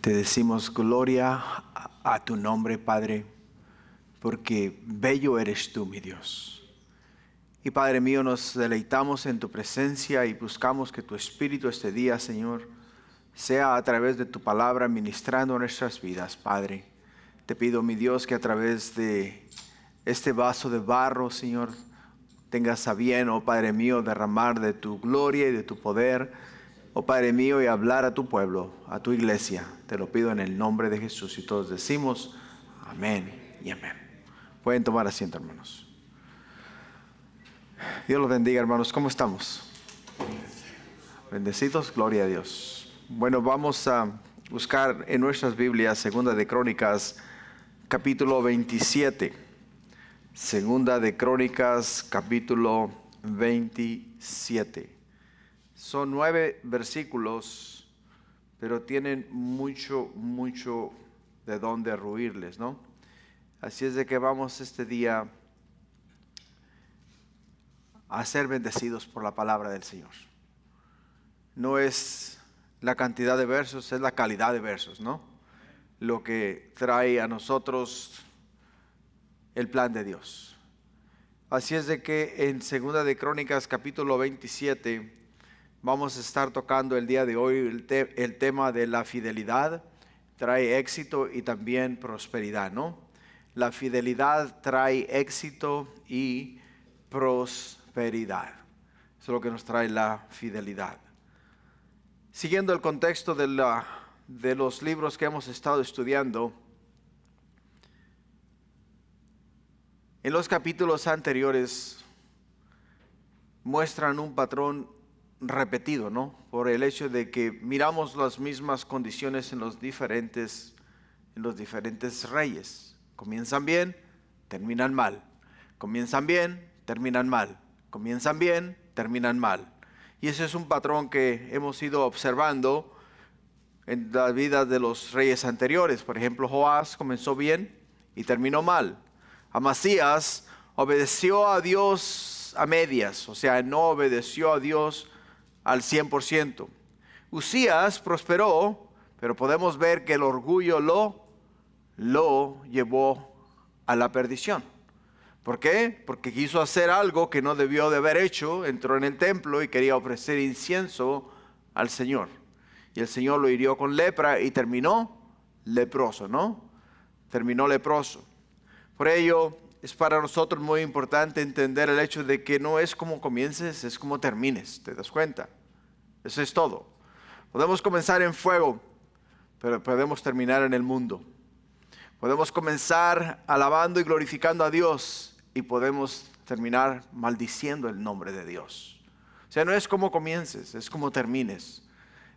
Te decimos gloria a tu nombre, Padre, porque bello eres tú, mi Dios. Y Padre mío, nos deleitamos en tu presencia y buscamos que tu Espíritu este día, Señor, sea a través de tu palabra ministrando nuestras vidas, Padre. Te pido, mi Dios, que a través de este vaso de barro, Señor, tengas a bien, oh Padre mío, derramar de tu gloria y de tu poder, oh Padre mío, y hablar a tu pueblo, a tu iglesia. Te lo pido en el nombre de Jesús. Y todos decimos amén y amén. Pueden tomar asiento, hermanos. Dios los bendiga, hermanos. ¿Cómo estamos? Bendecidos, gloria a Dios. Bueno, vamos a buscar en nuestras Biblias, Segunda de Crónicas, capítulo 27. Segunda de Crónicas, capítulo 27. Son 9 versículos, pero tienen mucho de dónde arruirles, ¿no? Así es de que vamos este día a ser bendecidos por la palabra del Señor. No es la cantidad de versos, es la calidad de versos, ¿no? Lo que trae a nosotros el plan de Dios. Así es de que en Segunda de Crónicas capítulo 27 vamos a estar tocando el día de hoy el tema de la fidelidad. Trae éxito y también prosperidad, ¿no? La fidelidad trae éxito y prosperidad. Eso es lo que nos trae la fidelidad. Siguiendo el contexto de los libros que hemos estado estudiando, en los capítulos anteriores muestran un patrón repetido, ¿no? Por el hecho de que miramos las mismas condiciones en los diferentes reyes. Comienzan bien, terminan mal. Comienzan bien, terminan mal. Comienzan bien, terminan mal. Y ese es un patrón que hemos ido observando en la vida de los reyes anteriores. Por ejemplo, Joás comenzó bien y terminó mal. Amasías obedeció a Dios a medias, o sea, no obedeció a Dios al 100%. Usías prosperó, pero podemos ver que el orgullo lo llevó a la perdición. ¿Por qué? Porque quiso hacer algo que no debió de haber hecho. Entró en el templo y quería ofrecer incienso al Señor. Y el Señor lo hirió con lepra y terminó leproso, ¿no? Terminó leproso. Por ello, es para nosotros muy importante entender el hecho de que no es como comiences, es como termines. ¿Te das cuenta? Eso es todo. Podemos comenzar en fuego, pero podemos terminar en el mundo. Podemos comenzar alabando y glorificando a Dios y podemos terminar maldiciendo el nombre de Dios. O sea, no es como comiences, es como termines.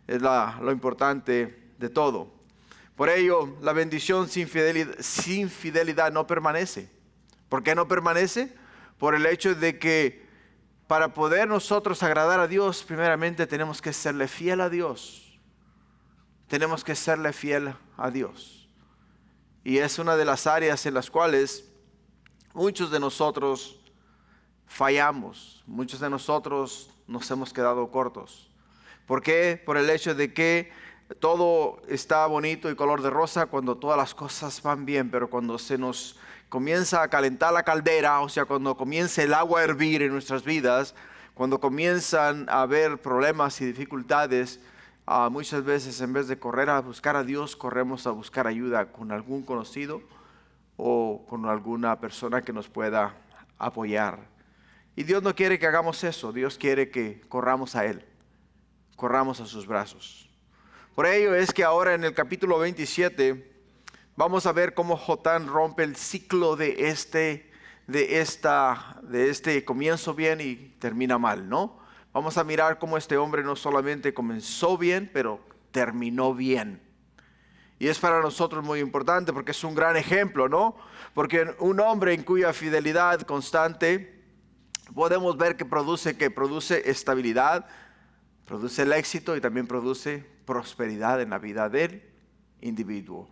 Es lo importante de todo. Por ello, la bendición sin fidelidad no permanece. ¿Por qué no permanece? Por el hecho de que para poder nosotros agradar a Dios, primeramente tenemos que serle fiel a Dios. Tenemos que serle fiel a Dios. Y es una de las áreas en las cuales muchos de nosotros fallamos. Muchos de nosotros nos hemos quedado cortos. ¿Por qué? Por el hecho de que todo está bonito y color de rosa cuando todas las cosas van bien, pero cuando se nos comienza a calentar la caldera, o sea, cuando comienza el agua a hervir en nuestras vidas, cuando comienzan a haber problemas y dificultades, muchas veces en vez de correr a buscar a Dios, corremos a buscar ayuda con algún conocido o con alguna persona que nos pueda apoyar. Y Dios no quiere que hagamos eso. Dios quiere que corramos a Él, corramos a sus brazos. Por ello es que ahora en el capítulo 27 vamos a ver cómo Jotán rompe el ciclo de este comienzo bien y termina mal, ¿no? Vamos a mirar cómo este hombre no solamente comenzó bien, pero terminó bien. Y es para nosotros muy importante porque es un gran ejemplo, ¿no? Porque un hombre en cuya fidelidad constante podemos ver que produce estabilidad, produce el éxito y también produce prosperidad en la vida del individuo.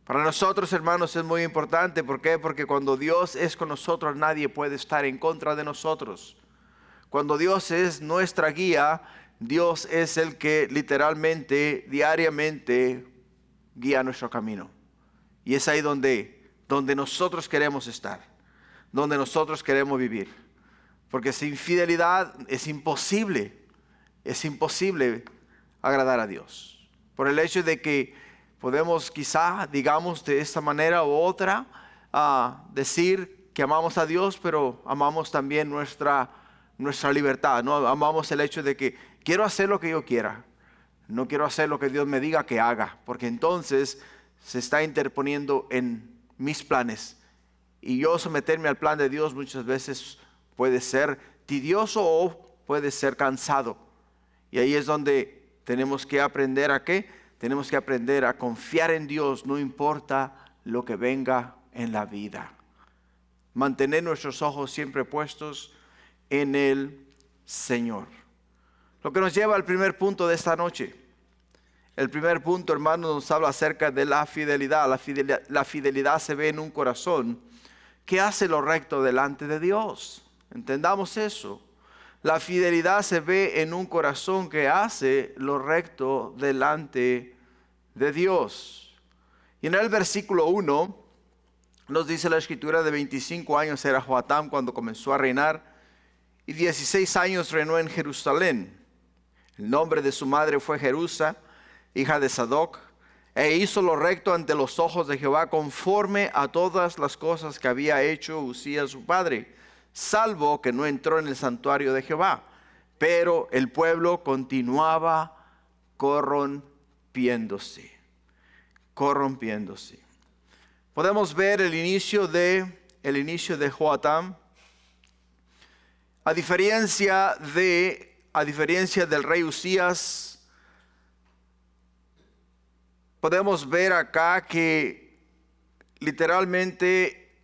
Para nosotros, hermanos, es muy importante. ¿Por qué? Porque cuando Dios es con nosotros, nadie puede estar en contra de nosotros. Cuando Dios es nuestra guía, Dios es el que literalmente, diariamente guía nuestro camino. Y es ahí donde nosotros queremos estar, donde nosotros queremos vivir. Porque sin fidelidad es imposible agradar a Dios. Por el hecho de que podemos quizá, digamos de esta manera u otra, decir que amamos a Dios, pero amamos también nuestra libertad, ¿no? Amamos el hecho de que quiero hacer lo que yo quiera, no quiero hacer lo que Dios me diga que haga, porque entonces se está interponiendo en mis planes. Y yo someterme al plan de Dios muchas veces puede ser tedioso o puede ser cansado. Y ahí es donde tenemos que aprender ¿a qué? Tenemos que aprender a confiar en Dios, no importa lo que venga en la vida. Mantener nuestros ojos siempre puestos en el Señor. Lo que nos lleva al primer punto de esta noche. El primer punto, hermanos, nos habla acerca de la fidelidad. La fidelidad se ve en un corazón que hace lo recto delante de Dios. Entendamos eso. La fidelidad se ve en un corazón que hace lo recto delante de Dios. Y en el versículo 1 nos dice la escritura: de 25 años era Joatam cuando comenzó a reinar, y 16 años reinó en Jerusalén. El nombre de su madre fue Jerusa, hija de Sadoc, e hizo lo recto ante los ojos de Jehová, conforme a todas las cosas que había hecho Usías su padre, salvo que no entró en el santuario de Jehová. Pero el pueblo continuaba corrompiéndose. Podemos ver el inicio de Joatam. A diferencia del rey Usías, podemos ver acá que literalmente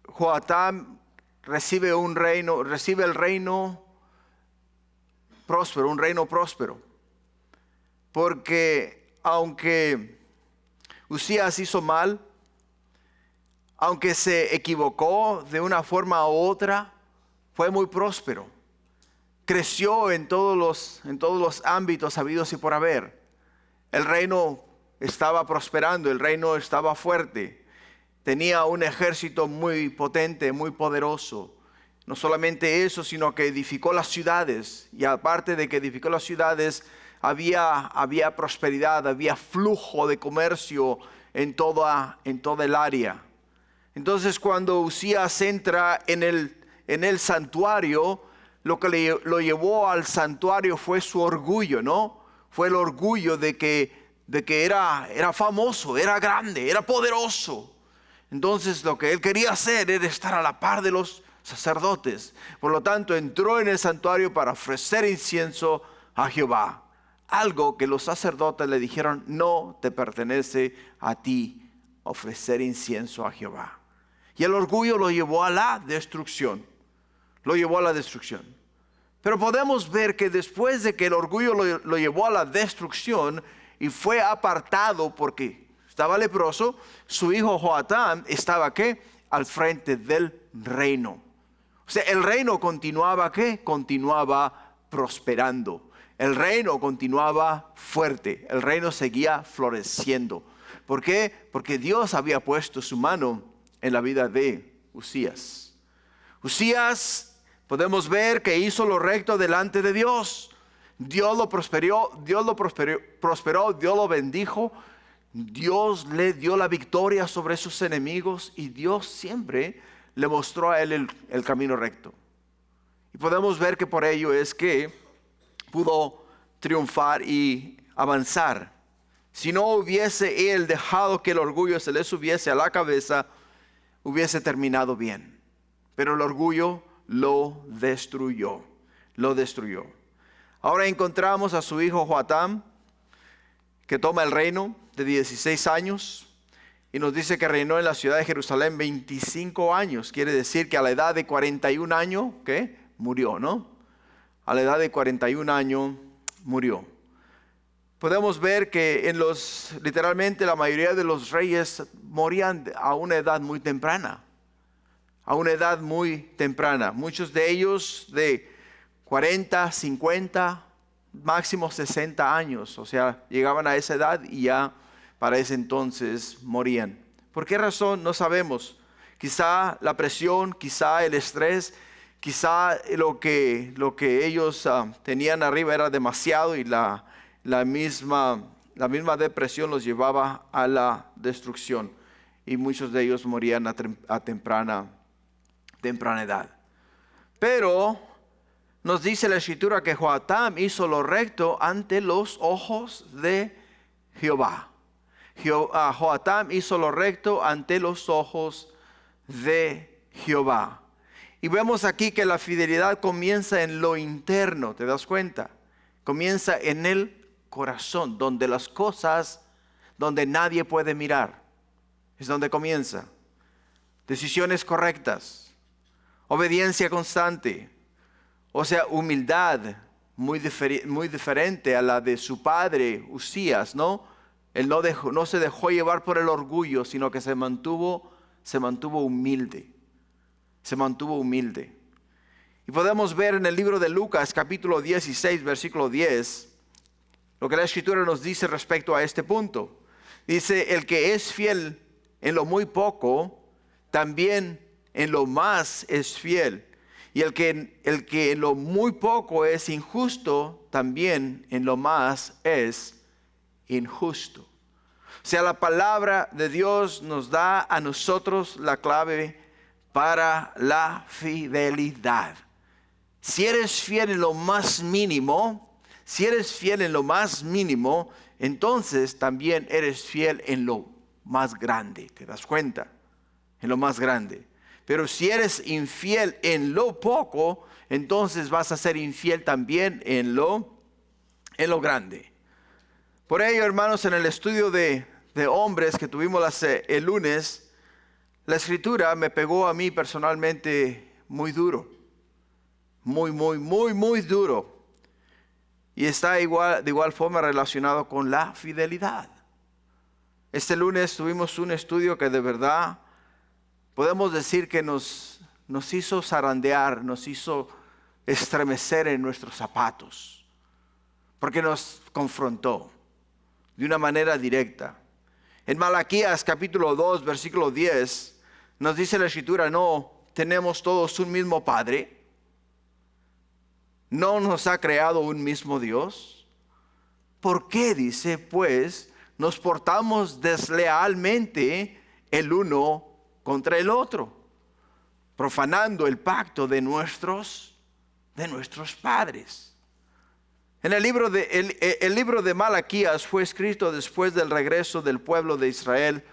Joatam recibe el reino próspero. Porque aunque Usías hizo mal, aunque se equivocó de una forma u otra, fue muy próspero. Creció en todos los ámbitos habidos y por haber. El reino estaba prosperando, el reino estaba fuerte. Tenía un ejército muy potente, muy poderoso. No solamente eso, sino que edificó las ciudades. Y aparte de que edificó las ciudades, había prosperidad, había flujo de comercio en toda el área. Entonces, cuando Usías entra en el santuario, lo que lo llevó al santuario fue su orgullo, ¿no? Fue el orgullo de que era famoso, era grande, era poderoso. Entonces lo que él quería hacer era estar a la par de los sacerdotes. Por lo tanto, entró en el santuario para ofrecer incienso a Jehová. Algo que los sacerdotes le dijeron: no te pertenece a ti ofrecer incienso a Jehová. Y el orgullo lo llevó a la destrucción. Pero podemos ver que después de que el orgullo lo llevó a la destrucción y fue apartado porque estaba leproso, su hijo Joatam estaba ¿qué? Al frente del reino. O sea, el reino continuaba ¿qué? Continuaba prosperando. El reino continuaba fuerte. El reino seguía floreciendo. ¿Por qué? Porque Dios había puesto su mano en la vida de Usías. Usías, podemos ver que hizo lo recto delante de Dios. Dios lo prosperó, Dios lo bendijo. Dios le dio la victoria sobre sus enemigos y Dios siempre le mostró a él el camino recto. Y podemos ver que por ello es que pudo triunfar y avanzar. Si no hubiese él dejado que el orgullo se le subiese a la cabeza, hubiese terminado bien. Pero el orgullo lo destruyó. Ahora encontramos a su hijo Joatam, que toma el reino de 16 años y nos dice que reinó en la ciudad de Jerusalén 25 años. Quiere decir que a la edad de 41 años, ¿qué? Murió, ¿no? A la edad de 41 años murió. Podemos ver que literalmente la mayoría de los reyes morían a una edad muy temprana. Muchos de ellos de 40, 50, máximo 60 años. O sea, llegaban a esa edad y ya para ese entonces morían. ¿Por qué razón? No sabemos. Quizá la presión, quizá el estrés, quizá lo que ellos tenían arriba era demasiado y la misma depresión los llevaba a la destrucción. Y muchos de ellos morían a temprana edad. Pero nos dice la Escritura que Joatam hizo lo recto ante los ojos de Jehová. Joatam hizo lo recto ante los ojos de Jehová. Y vemos aquí que la fidelidad comienza en lo interno, ¿te das cuenta? Comienza en el corazón, donde las cosas, donde nadie puede mirar. Es donde comienza. Decisiones correctas, obediencia constante, o sea, humildad muy diferente a la de su padre Uzías, ¿no? Él no se dejó llevar por el orgullo, sino que se mantuvo humilde. Se mantuvo humilde. Y podemos ver en el libro de Lucas, capítulo 16, versículo 10, lo que la Escritura nos dice respecto a este punto. Dice, el que es fiel en lo muy poco, también en lo más es fiel. Y el que en lo muy poco es injusto, también en lo más es injusto. O sea, la palabra de Dios nos da a nosotros la clave para la fidelidad. Si eres fiel en lo más mínimo, entonces también eres fiel en lo más grande. ¿Te das cuenta? En lo más grande. Pero si eres infiel en lo poco, entonces vas a ser infiel también en lo grande. Por ello, hermanos, en el estudio de hombres que tuvimos el lunes, la Escritura me pegó a mí personalmente muy duro. Muy duro. Y está de igual forma relacionado con la fidelidad. Este lunes tuvimos un estudio que de verdad podemos decir que nos hizo zarandear, nos hizo estremecer en nuestros zapatos, porque nos confrontó de una manera directa. En Malaquías capítulo 2, versículo 10, nos dice la Escritura, no tenemos todos un mismo Padre, no nos ha creado un mismo Dios. ¿Por qué, dice, pues, nos portamos deslealmente el uno contra el otro, profanando el pacto de nuestros padres? En el libro de Malaquías fue escrito después del regreso del pueblo de Israel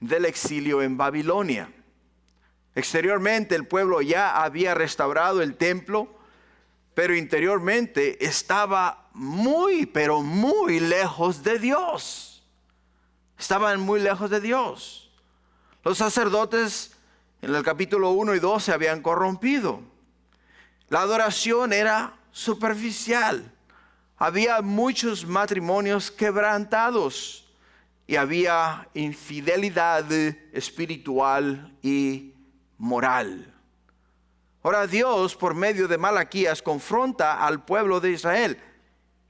del exilio en Babilonia. Exteriormente el pueblo ya había restaurado el templo, pero interiormente estaba pero muy lejos de Dios. Estaban muy lejos de Dios. Los sacerdotes en el capítulo 1 y 2 se habían corrompido. La adoración era superficial. Había muchos matrimonios quebrantados y había infidelidad espiritual y moral. Ahora Dios, por medio de Malaquías, confronta al pueblo de Israel.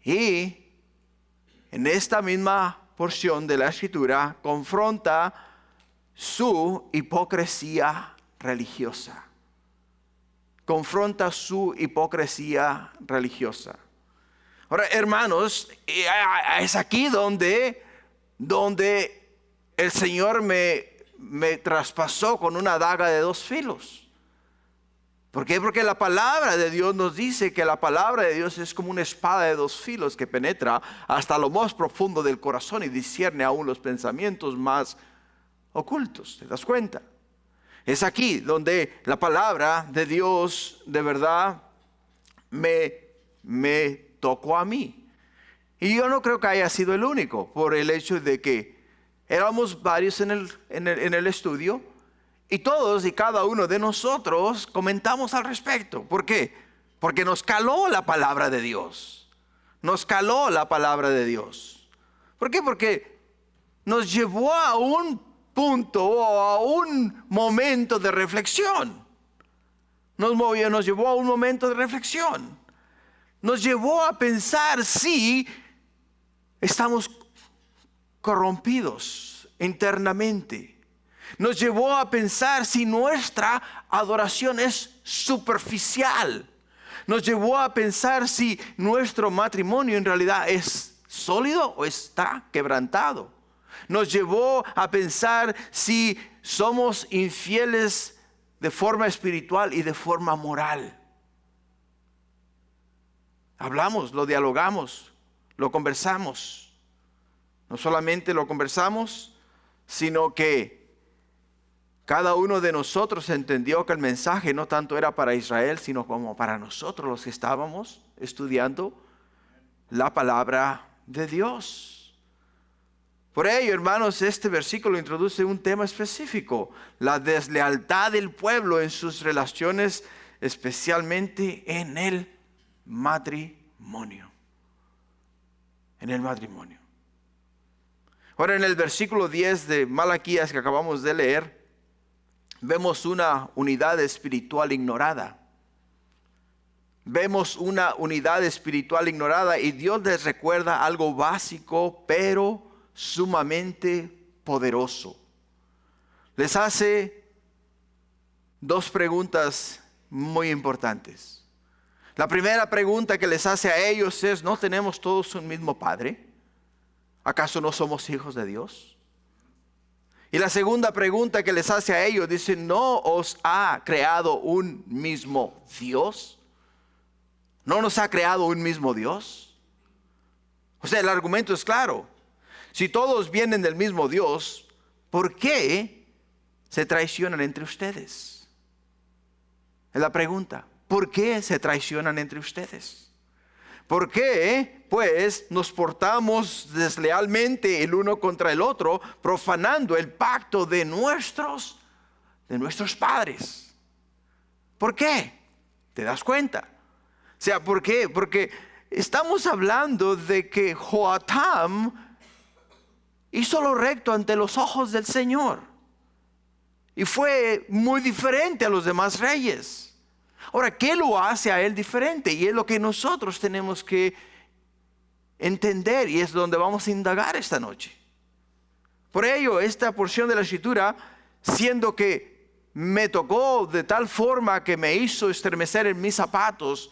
Y en esta misma porción de la Escritura, confronta su hipocresía religiosa. Confronta su hipocresía religiosa. Ahora, hermanos, es aquí donde el Señor me traspasó con una daga de dos filos. ¿Por qué? Porque la palabra de Dios nos dice que la palabra de Dios es como una espada de dos filos que penetra hasta lo más profundo del corazón y discierne aún los pensamientos más ocultos. ¿Te das cuenta? Es aquí donde la palabra de Dios de verdad me tocó a mí. Y yo no creo que haya sido el único, por el hecho de que éramos varios en el estudio. Y todos y cada uno de nosotros comentamos al respecto. ¿Por qué? Porque nos caló la palabra de Dios. Nos caló la palabra de Dios. ¿Por qué? Porque nos llevó a un punto o a un momento de reflexión. Nos llevó a un momento de reflexión. Nos llevó a pensar si estamos corrompidos internamente. Nos llevó a pensar si nuestra adoración es superficial. Nos llevó a pensar si nuestro matrimonio en realidad es sólido o está quebrantado. Nos llevó a pensar si somos infieles de forma espiritual y de forma moral. Hablamos, lo dialogamos, lo conversamos. No solamente lo conversamos, sino que cada uno de nosotros entendió que el mensaje no tanto era para Israel, sino como para nosotros los que estábamos estudiando la palabra de Dios. Por ello, hermanos, este versículo introduce un tema específico: la deslealtad del pueblo en sus relaciones, especialmente en el matrimonio. En el matrimonio. Ahora, en el versículo 10 de Malaquías que acabamos de leer, vemos una unidad espiritual ignorada. Vemos una unidad espiritual ignorada y Dios les recuerda algo básico, pero sumamente poderoso. Les hace dos preguntas muy importantes. La primera pregunta que les hace a ellos es: ¿no tenemos todos un mismo Padre? ¿Acaso no somos hijos de Dios? Y la segunda pregunta que les hace a ellos dice: ¿no os ha creado un mismo Dios? ¿No nos ha creado un mismo Dios? O sea, el argumento es claro. Si todos vienen del mismo Dios, ¿por qué se traicionan entre ustedes? Es la pregunta. ¿Por qué se traicionan entre ustedes? ¿Por qué, pues, nos portamos deslealmente el uno contra el otro, profanando el pacto de nuestros padres? ¿Por qué? ¿Te das cuenta? O sea, ¿por qué? Porque estamos hablando de que Joatam hizo lo recto ante los ojos del Señor y fue muy diferente a los demás reyes. Ahora, ¿qué lo hace a él diferente? Y es lo que nosotros tenemos que entender, y es donde vamos a indagar esta noche. Por ello, esta porción de la Escritura, siendo que me tocó de tal forma que me hizo estremecer en mis zapatos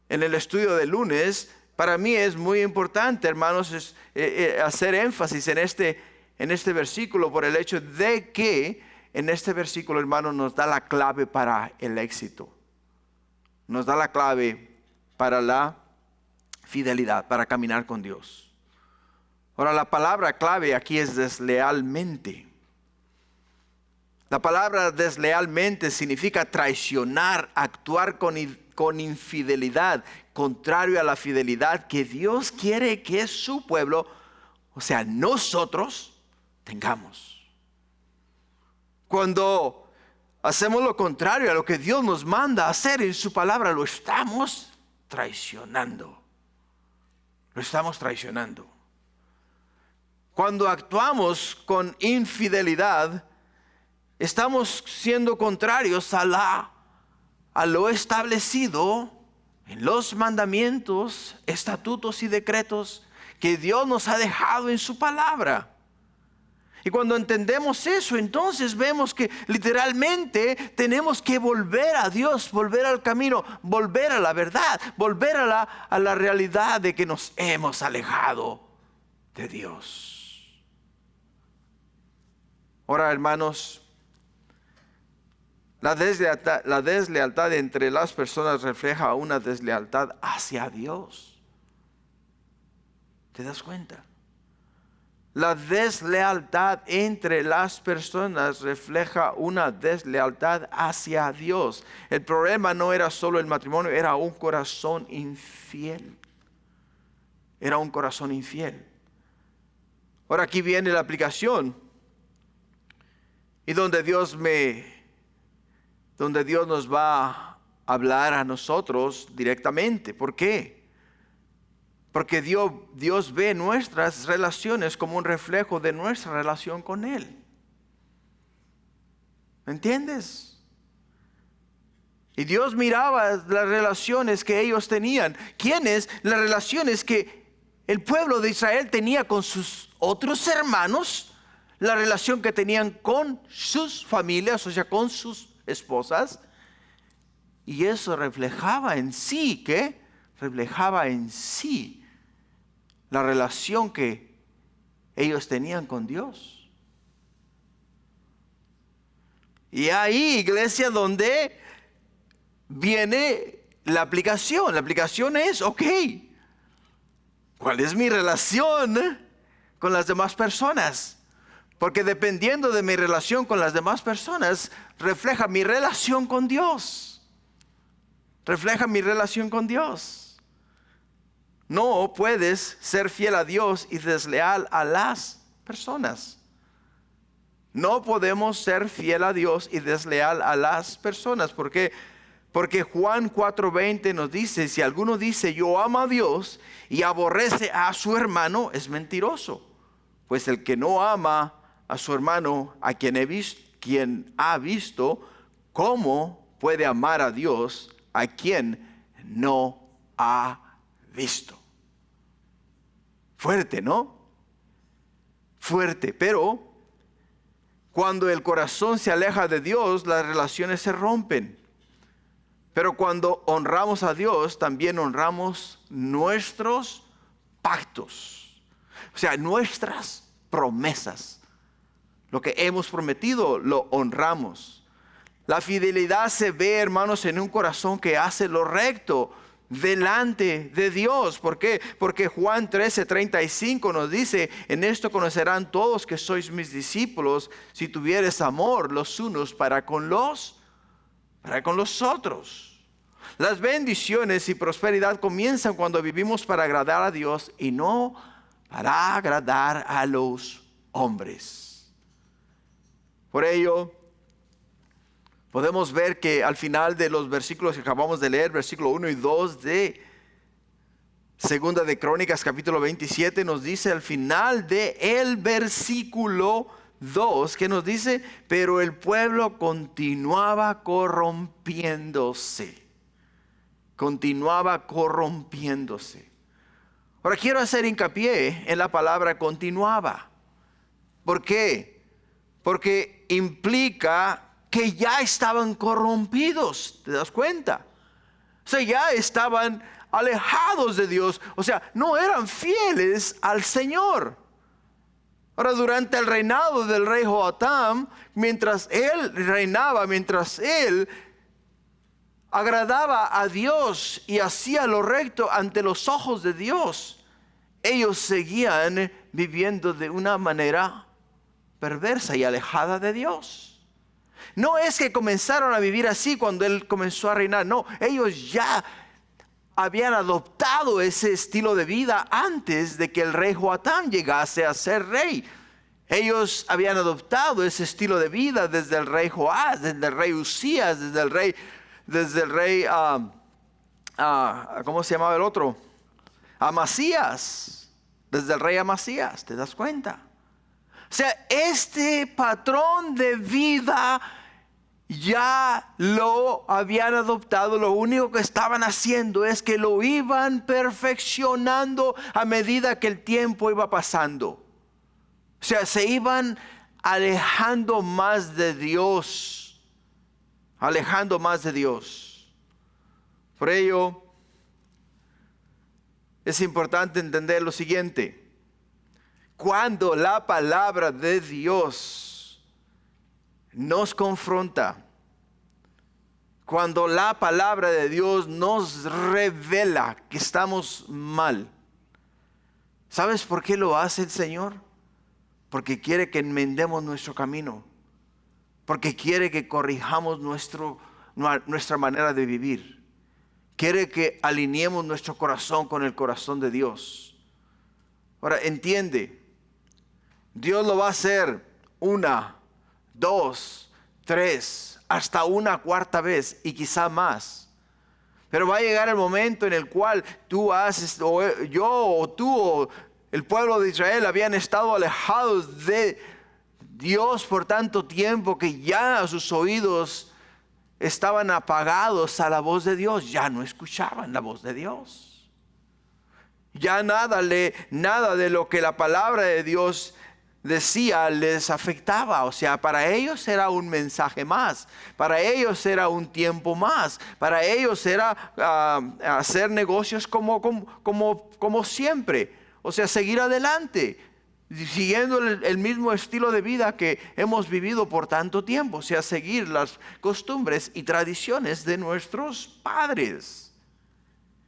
en el estudio del lunes, para mí es muy importante, hermanos, hacer énfasis en este versículo, por el hecho de que en este versículo, hermanos, nos da la clave para el éxito. Nos da la clave para la fidelidad, para caminar con Dios. Ahora, la palabra clave aquí es deslealmente. La palabra deslealmente significa traicionar, actuar con infidelidad, contrario a la fidelidad que Dios quiere que su pueblo, o sea, nosotros, tengamos. Cuando hacemos lo contrario a lo que Dios nos manda hacer en su palabra, lo estamos traicionando. Lo estamos traicionando. Cuando actuamos con infidelidad, estamos siendo contrarios a lo establecido en los mandamientos, estatutos y decretos que Dios nos ha dejado en su palabra. Y cuando entendemos eso, entonces vemos que literalmente tenemos que volver a Dios, volver al camino, volver a la verdad, volver a la realidad de que nos hemos alejado de Dios. Ahora, hermanos, la deslealtad entre las personas refleja una deslealtad hacia Dios. ¿Te das cuenta? La deslealtad entre las personas refleja una deslealtad hacia Dios. El problema no era solo el matrimonio, era un corazón infiel. Era un corazón infiel. Ahora aquí viene la aplicación. Y donde Dios nos va a hablar a nosotros directamente. ¿Por qué? Porque Dios ve nuestras relaciones como un reflejo de nuestra relación con Él. ¿Me entiendes? Y Dios miraba las relaciones que ellos tenían. ¿Quiénes? Las relaciones que el pueblo de Israel tenía con sus otros hermanos, la relación que tenían con sus familias, o sea, con sus esposas. Y eso reflejaba en sí, ¿qué? Reflejaba en sí la relación que ellos tenían con Dios. Y ahí, iglesia, donde viene la aplicación. La aplicación es, ok, ¿cuál es mi relación con las demás personas? Porque dependiendo de mi relación con las demás personas, refleja mi relación con Dios. Refleja mi relación con Dios. No puedes ser fiel a Dios y desleal a las personas. No podemos ser fiel a Dios y desleal a las personas. ¿Por qué? Porque Juan 4:20 nos dice, si alguno dice yo amo a Dios y aborrece a su hermano, es mentiroso. Pues el que no ama a su hermano, a quien ha visto, ¿cómo puede amar a Dios a quien no ha visto? Fuerte, ¿no? Fuerte, pero cuando el corazón se aleja de Dios, las relaciones se rompen. Pero cuando honramos a Dios, también honramos nuestros pactos. O sea, nuestras promesas. Lo que hemos prometido, lo honramos. La fidelidad se ve, hermanos, en un corazón que hace lo recto delante de Dios. ¿Por qué? Porque Juan 13:35 nos dice, en esto conocerán todos que sois mis discípulos, si tuvieres amor los unos para con los otros. Las bendiciones y prosperidad comienzan cuando vivimos para agradar a Dios y no para agradar a los hombres. Por ello, podemos ver que al final de los versículos que acabamos de leer, versículo 1 y 2 de Segunda de Crónicas, capítulo 27, nos dice al final de el versículo 2, que nos dice, pero el pueblo continuaba corrompiéndose. Continuaba corrompiéndose. Ahora quiero hacer hincapié en la palabra continuaba. ¿Por qué? Porque implica que ya estaban corrompidos, ¿te das cuenta? O sea, ya estaban alejados de Dios, o sea, no eran fieles al Señor. Ahora, durante el reinado del rey Joatam, mientras él reinaba, mientras él agradaba a Dios y hacía lo recto ante los ojos de Dios, ellos seguían viviendo de una manera perversa y alejada de Dios. No es que comenzaron a vivir así cuando él comenzó a reinar, no, ellos ya habían adoptado ese estilo de vida antes de que el rey Joatam llegase a ser rey. Ellos habían adoptado ese estilo de vida desde el rey Joás, desde el rey Usías, desde el rey, ¿cómo se llamaba el otro? Amasías, desde el rey Amasías, ¿te das cuenta? O sea, este patrón de vida ya lo habían adoptado. Lo único que estaban haciendo es que lo iban perfeccionando a medida que el tiempo iba pasando. O sea, se iban alejando más de Dios. Alejando más de Dios. Por ello, es importante entender lo siguiente. Cuando la palabra de Dios nos confronta, cuando la palabra de Dios nos revela que estamos mal, ¿sabes por qué lo hace el Señor? Porque quiere que enmendemos nuestro camino, porque quiere que corrijamos nuestra manera de vivir, quiere que alineemos nuestro corazón con el corazón de Dios. Ahora entiende, Dios lo va a hacer 1, 2, 3, hasta una cuarta vez y quizá más. Pero va a llegar el momento en el cual tú haces, o yo o tú o el pueblo de Israel habían estado alejados de Dios por tanto tiempo que ya sus oídos estaban apagados a la voz de Dios, ya no escuchaban la voz de Dios. Ya nada de lo que la palabra de Dios decía les afectaba. O sea, para ellos era un mensaje más, para ellos era un tiempo más, para ellos era hacer negocios como siempre. O sea, seguir adelante, siguiendo el mismo estilo de vida que hemos vivido por tanto tiempo. O sea, seguir las costumbres y tradiciones de nuestros padres.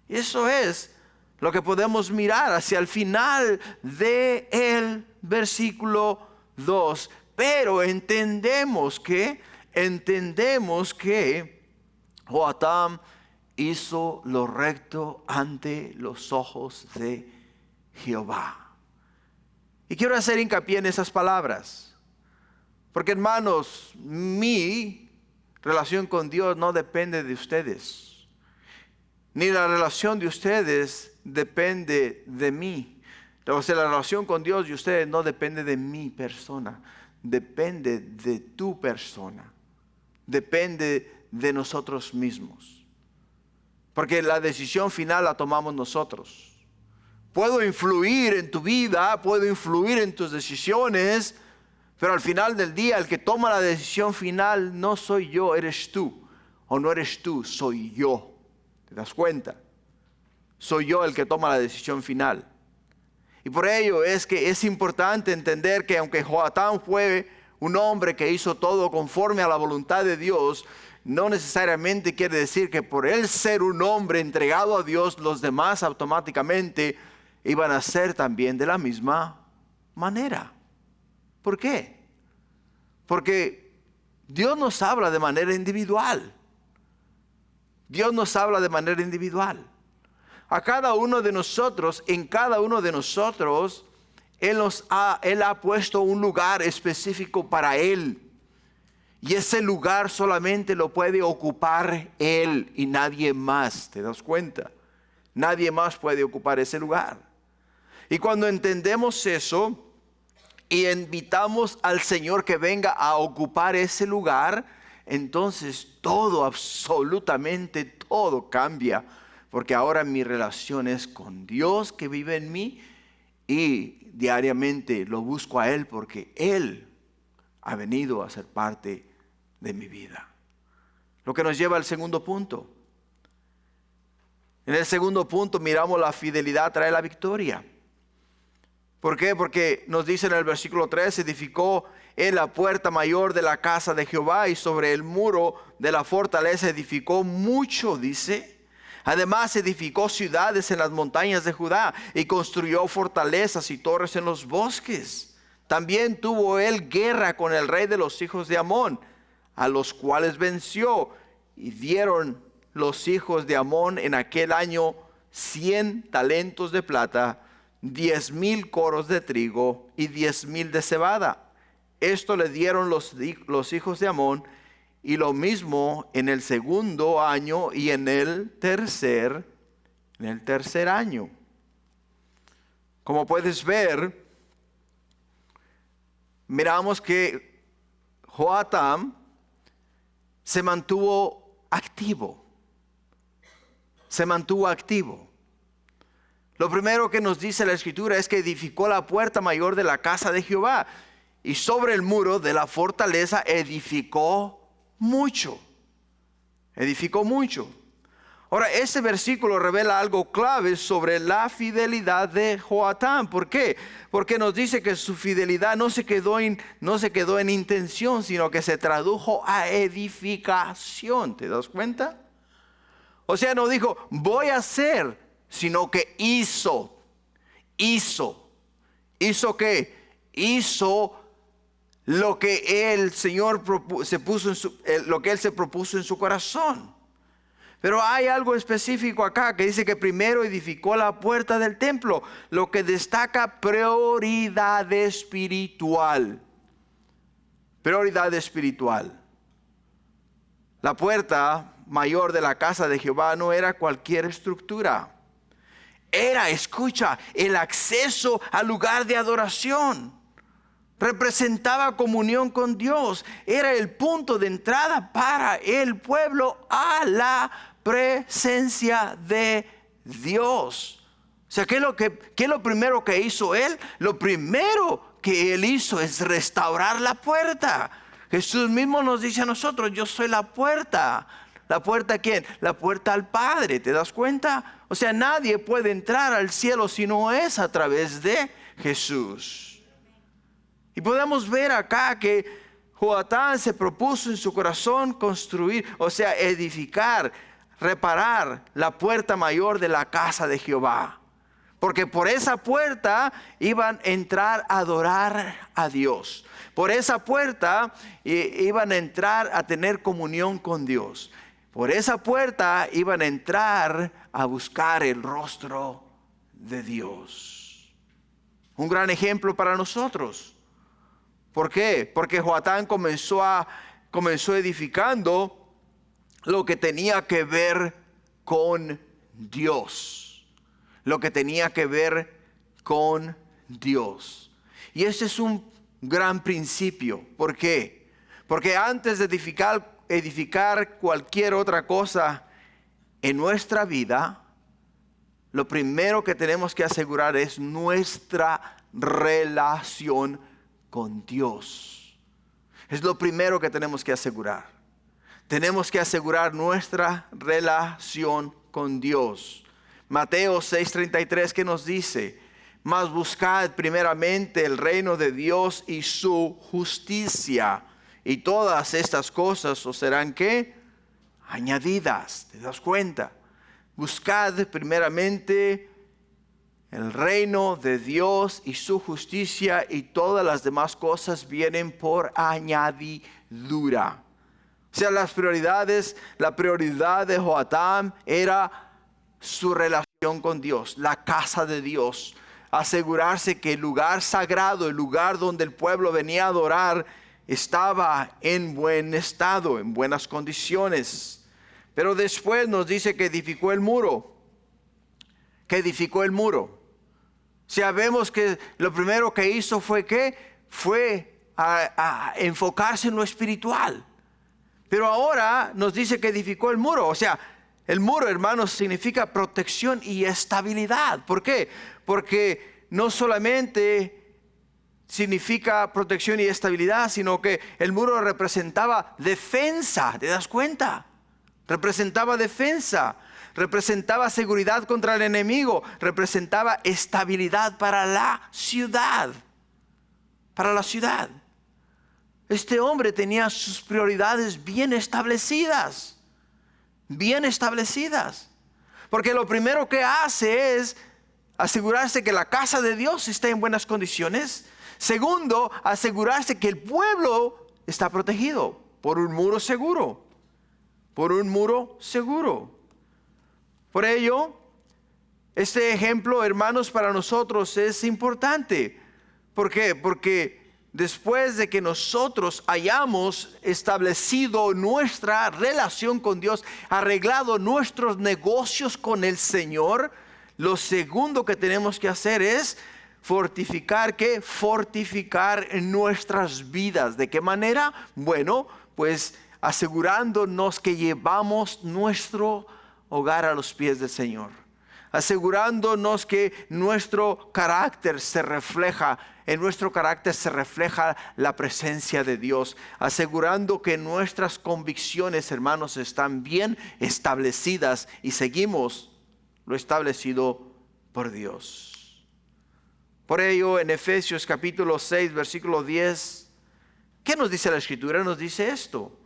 Y eso es lo que podemos mirar hacia el final del versículo 2. Pero entendemos que Joatam hizo lo recto ante los ojos de Jehová. Y quiero hacer hincapié en esas palabras, porque hermanos, mi relación con Dios no depende de ustedes, ni la relación de ustedes depende de mí. O sea, la relación con Dios y ustedes no depende de mi persona, depende de tu persona, depende de nosotros mismos, porque la decisión final la tomamos nosotros. Puedo influir en tu vida, puedo influir en tus decisiones, pero al final del día el que toma la decisión final no soy yo, eres tú. O no eres tú, soy yo. ¿Te das cuenta? Soy yo el que toma la decisión final. Y por ello es que es importante entender que aunque Joatam fue un hombre que hizo todo conforme a la voluntad de Dios, no necesariamente quiere decir que por él ser un hombre entregado a Dios, los demás automáticamente iban a ser también de la misma manera. ¿Por qué? Porque Dios nos habla de manera individual. Dios nos habla de manera individual. A cada uno de nosotros, en cada uno de nosotros, Él ha puesto un lugar específico para Él. Y ese lugar solamente lo puede ocupar Él y nadie más. ¿Te das cuenta? Nadie más puede ocupar ese lugar. Y cuando entendemos eso y invitamos al Señor que venga a ocupar ese lugar, entonces todo, absolutamente todo cambia. Porque ahora mi relación es con Dios que vive en mí y diariamente lo busco a Él porque Él ha venido a ser parte de mi vida. Lo que nos lleva al segundo punto. En el segundo punto miramos la fidelidad trae la victoria. ¿Por qué? Porque nos dice en el versículo 3, edificó en la puerta mayor de la casa de Jehová y sobre el muro de la fortaleza edificó mucho, dice. Además edificó ciudades en las montañas de Judá y construyó fortalezas y torres en los bosques. También tuvo él guerra con el rey de los hijos de Amón, a los cuales venció, y dieron los hijos de Amón en aquel año 100 talentos de plata, 10,000 coros de trigo y 10,000 de cebada. Esto le dieron los hijos de Amón, y lo mismo en el segundo año y en el tercer año. Como puedes ver, miramos que Joatam se mantuvo activo. Lo primero que nos dice la Escritura es que edificó la puerta mayor de la casa de Jehová y sobre el muro de la fortaleza edificó mucho. Ahora, ese versículo revela algo clave sobre la fidelidad de Joatam. ¿Por qué? Porque nos dice que su fidelidad no se quedó en intención, sino que se tradujo a edificación. ¿Te das cuenta? O sea, no dijo, voy a hacer, sino que hizo. ¿Hizo qué? Hizo lo que el Señor lo que Él se propuso en su corazón. Pero hay algo específico acá que dice que primero edificó la puerta del templo, lo que destaca prioridad espiritual. La puerta mayor de la casa de Jehová no era cualquier estructura. Era, escucha, el acceso al lugar de adoración. Representaba comunión con Dios. Era el punto de entrada para el pueblo a la presencia de Dios. O sea, ¿qué es lo primero que hizo él? Lo primero que él hizo es restaurar la puerta. Jesús mismo nos dice a nosotros, yo soy la puerta. ¿La puerta a quién? La puerta al Padre, ¿te das cuenta? O sea, nadie puede entrar al cielo si no es a través de Jesús. Y podemos ver acá que Joatán se propuso en su corazón construir, o sea, edificar, reparar la puerta mayor de la casa de Jehová. Porque por esa puerta iban a entrar a adorar a Dios. Por esa puerta iban a entrar a tener comunión con Dios. Por esa puerta iban a entrar a buscar el rostro de Dios. Un gran ejemplo para nosotros. ¿Por qué? Porque Joatán comenzó edificando lo que tenía que ver con Dios. Lo que tenía que ver con Dios. Y ese es un gran principio. ¿Por qué? Porque antes de edificar cualquier otra cosa en nuestra vida, lo primero que tenemos que asegurar es nuestra relación con Dios. Es lo primero que tenemos que asegurar. Tenemos que asegurar nuestra relación con Dios. Mateo 6:33, ¿qué nos dice? Mas buscad primeramente el reino de Dios y su justicia, y todas estas cosas os serán ¿qué? Añadidas. ¿Te das cuenta? Buscad primeramente el reino de Dios y su justicia, y todas las demás cosas vienen por añadidura. O sea, la prioridad de Joatán era su relación con Dios, la casa de Dios. Asegurarse que el lugar sagrado, el lugar donde el pueblo venía a adorar, estaba en buen estado, en buenas condiciones. Pero después nos dice que edificó el muro. Que edificó el muro. Sabemos que lo primero que hizo fue ¿qué? Fue a enfocarse en lo espiritual. Pero ahora nos dice que edificó el muro. O sea, el muro, hermanos, significa protección y estabilidad. ¿Por qué? Porque no solamente significa protección y estabilidad, sino que el muro representaba defensa. ¿Te das cuenta? Representaba defensa. Representaba seguridad contra el enemigo. Representaba estabilidad para la ciudad. Para la ciudad. Este hombre tenía sus prioridades bien establecidas. Bien establecidas. Porque lo primero que hace es asegurarse que la casa de Dios esté en buenas condiciones. Segundo, asegurarse que el pueblo está protegido por un muro seguro. Por un muro seguro. Por ello, este ejemplo, hermanos, para nosotros es importante. ¿Por qué? Porque después de que nosotros hayamos establecido nuestra relación con Dios, arreglado nuestros negocios con el Señor, lo segundo que tenemos que hacer es fortificar nuestras vidas. ¿De qué manera? Bueno, pues asegurándonos que llevamos nuestro hogar a los pies del Señor. Asegurándonos que nuestro carácter se refleja. En nuestro carácter se refleja la presencia de Dios. Asegurando que nuestras convicciones, hermanos, están bien establecidas y seguimos lo establecido por Dios. Por ello, en Efesios capítulo 6, versículo 10, ¿qué nos dice la Escritura? Nos dice esto.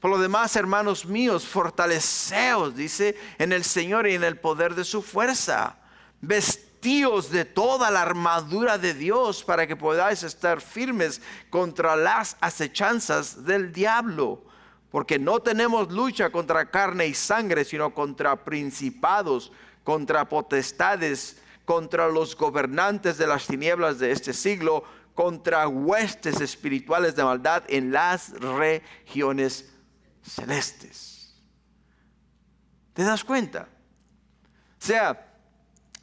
Por lo demás, hermanos míos, fortaleceos, dice, en el Señor y en el poder de su fuerza. Vestíos de toda la armadura de Dios para que podáis estar firmes contra las acechanzas del diablo. Porque no tenemos lucha contra carne y sangre, sino contra principados, contra potestades, contra los gobernantes de las tinieblas de este siglo, contra huestes espirituales de maldad en las regiones celestes. ¿Te das cuenta? O sea,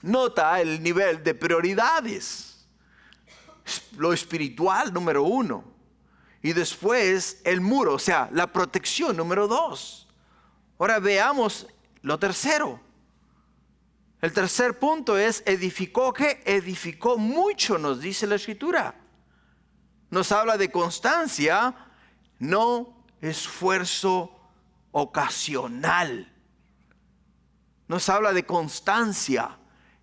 nota el nivel de prioridades. Lo espiritual, número 1. Y después el muro, o sea, la protección, número 2. Ahora veamos lo tercero. El tercer punto es edificó, ¿qué? Edificó mucho, nos dice la Escritura. Nos habla de constancia, no esfuerzo ocasional. Nos habla de constancia,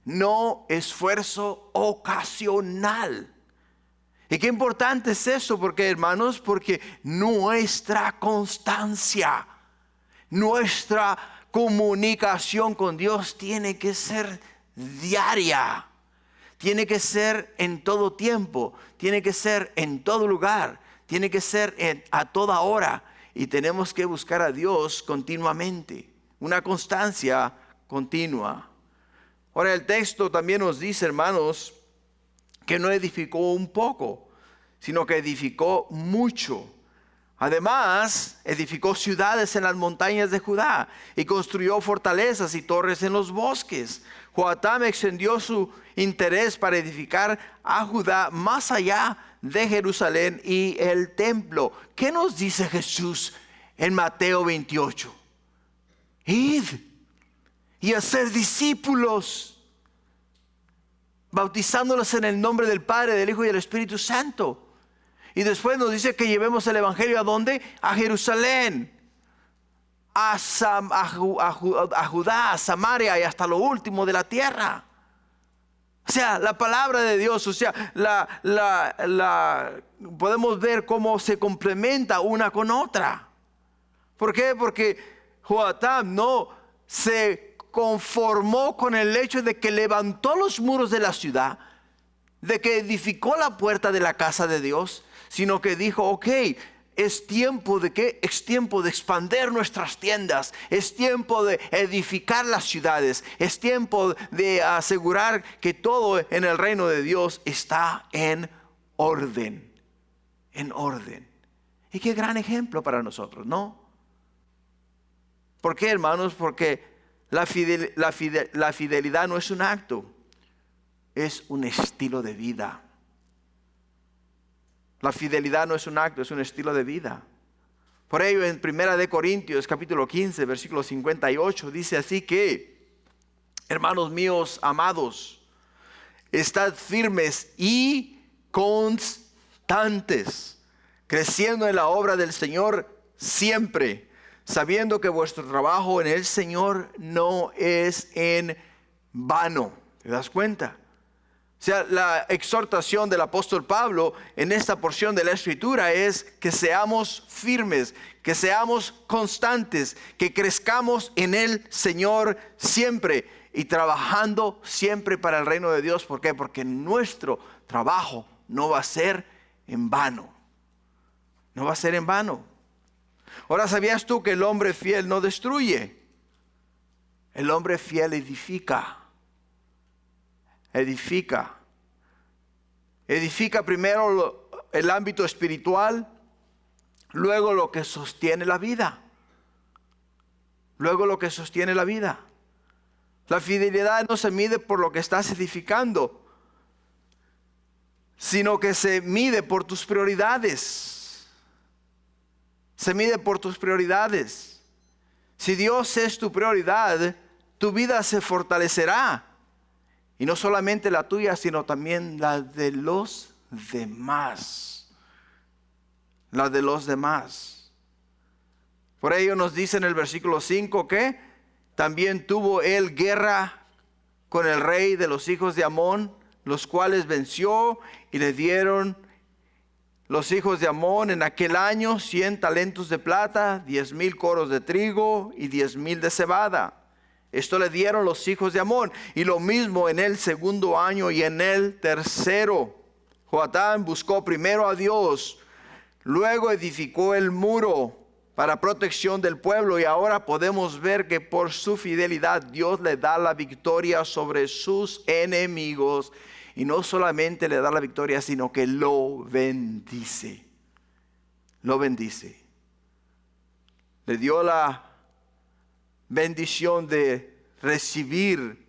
no esfuerzo ocasional. Y qué importante es eso, porque hermanos, porque nuestra constancia, nuestra comunicación con Dios tiene que ser diaria, tiene que ser en todo tiempo, tiene que ser en todo lugar, tiene que ser a toda hora, y tenemos que buscar a Dios continuamente, una constancia continua. Ahora el texto también nos dice, hermanos, que no edificó un poco, sino que edificó mucho. Además, edificó ciudades en las montañas de Judá y construyó fortalezas y torres en los bosques. Joatam extendió su interés para edificar a Judá más allá de Jerusalén y el templo. ¿Qué nos dice Jesús en Mateo 28? Id y hacer discípulos, bautizándolos en el nombre del Padre, del Hijo y del Espíritu Santo. Y después nos dice que llevemos el Evangelio ¿a dónde? A Jerusalén, a Judá, a Samaria y hasta lo último de la tierra. O sea, la palabra de Dios, o sea, podemos ver cómo se complementa una con otra. ¿Por qué? Porque Joatam no se conformó con el hecho de que levantó los muros de la ciudad, de que edificó la puerta de la casa de Dios, sino que dijo, ok, es tiempo de ¿qué? Es tiempo de expandir nuestras tiendas, es tiempo de edificar las ciudades, es tiempo de asegurar que todo en el reino de Dios está en orden, en orden. Y qué gran ejemplo para nosotros, ¿no? ¿Por qué, hermanos? Porque la fidelidad no es un acto, es un estilo de vida. La fidelidad no es un acto, es un estilo de vida. Por ello en 1 Corintios capítulo 15 versículo 58 dice así que, hermanos míos amados, estad firmes y constantes, creciendo en la obra del Señor siempre, sabiendo que vuestro trabajo en el Señor no es en vano. ¿Te das cuenta? O sea, la exhortación del apóstol Pablo en esta porción de la Escritura es que seamos firmes, que seamos constantes, que crezcamos en el Señor siempre y trabajando siempre para el reino de Dios. ¿Por qué? Porque nuestro trabajo no va a ser en vano. No va a ser en vano. Ahora, ¿sabías tú que el hombre fiel no destruye? El hombre fiel edifica. Edifica primero el ámbito espiritual, luego lo que sostiene la vida. La fidelidad no se mide por lo que estás edificando, sino que se mide por tus prioridades. Se mide por tus prioridades. Si Dios es tu prioridad, tu vida se fortalecerá. Y no solamente la tuya, sino también la de los demás. La de los demás. Por ello nos dice en el versículo 5 que también tuvo él guerra con el rey de los hijos de Amón, los cuales venció y le dieron los hijos de Amón en aquel año 100 talentos de plata, 10,000 coros de trigo y 10,000 de cebada. Esto le dieron los hijos de Amón. Y lo mismo en el segundo año y en el tercero. Joatam buscó primero a Dios, luego edificó el muro para protección del pueblo. Y ahora podemos ver que por su fidelidad Dios le da la victoria sobre sus enemigos. Y no solamente le da la victoria, sino que lo bendice. Lo bendice. Le dio la bendición de recibir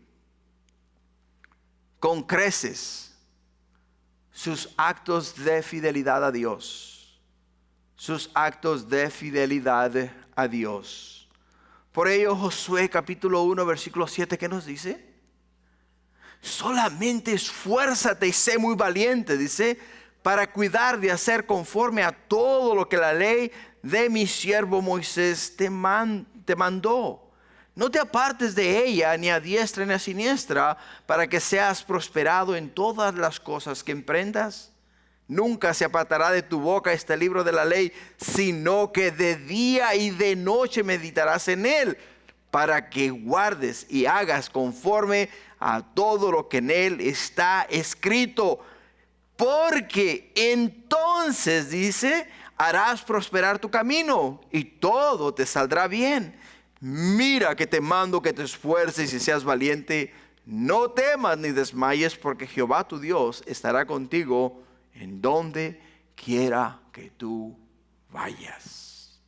con creces sus actos de fidelidad a Dios. Sus actos de fidelidad a Dios. Por ello Josué capítulo 1 versículo 7, ¿qué nos dice? Solamente esfuérzate y sé muy valiente, dice, para cuidar de hacer conforme a todo lo que la ley de mi siervo Moisés te mandó. No te apartes de ella ni a diestra ni a siniestra, para que seas prosperado en todas las cosas que emprendas. Nunca se apartará de tu boca este libro de la ley, sino que de día y de noche meditarás en él, para que guardes y hagas conforme a todo lo que en él está escrito. Porque entonces, dice, harás prosperar tu camino y todo te saldrá bien. Mira que te mando que te esfuerces y seas valiente. No temas ni desmayes, porque Jehová tu Dios estará contigo en donde quiera que tú vayas.